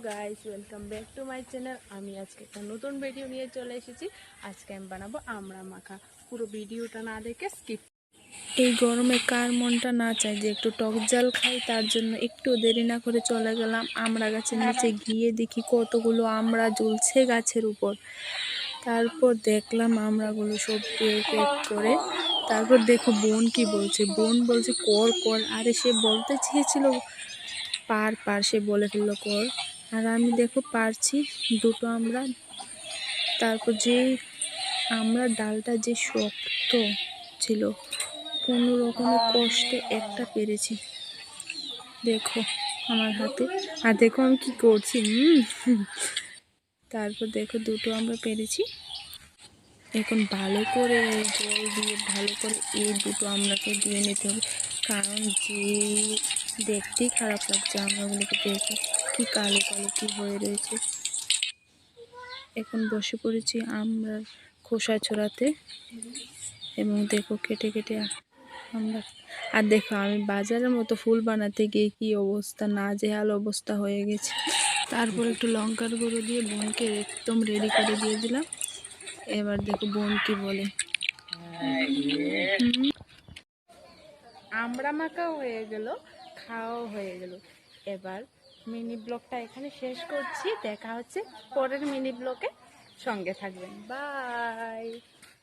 Guys, welcome back to my channel. আমি আজকে একটা নতুন ভিডিও নিয়ে চলে এসেছি। আজকে আমি বানাবো আমড়া মাখা। পুরো ভিডিওটা না দেখে স্কিপ। এই গরমে কার মনটা না চায় যে একটু টক জাল খাই, তার জন্য একটু দেরি না করে চলে গেলাম আমড়া গাছের নিচে। গিয়ে দেখি কতগুলো আমড়া ঝুলছে গাছের উপর। তারপর দেখলাম আমড়াগুলো সব এক এক করে। তারপর দেখো বোন কি বলছে। বোন বলছে কর কর। আরে সে বলতে চেয়েছিল পার পার, সে বলে ফেললো কর। আর আমি দেখো পারছি দুটো আমরা। তারপর যে আমরা ডালটা যে শক্ত ছিল, কোনো রকমের কষ্টে একটা পেরেছি। দেখো আমার হাতে, আর দেখো আমি কি করছি। তারপর দেখো দুটো আমরা পেরেছি। এখন ভালো করে জল দিয়ে ভালো করে এই দুটো আমরাকে দিয়ে নিতে হবে, কারণ যে দেখতেই খারাপ লাগছে আমরাগুলোকে। দেখো কি কালো কালো কি হয়ে রয়েছে। এখন বসে পড়েছি আমরা খোসা ছড়াতে, এবং দেখো কেটে কেটে আমরা। আর দেখো আমি বাজারের মতো ফুল বানাতে গিয়ে কি অবস্থা, নাজেহাল অবস্থা হয়ে গেছে। তারপর একটু লঙ্কার গুঁড়ো দিয়ে বোনকে একদম রেডি করে দিয়ে দিলাম। এবার দেখো বোন কি বলে। আমড়া মাখাও হয়ে গেল, খাওয়াও হয়ে গেল। এবার মিনি ব্লগটা এখানে শেষ করছি। দেখা হচ্ছে পরের মিনি ব্লগে। সঙ্গে থাকবেন। বাই।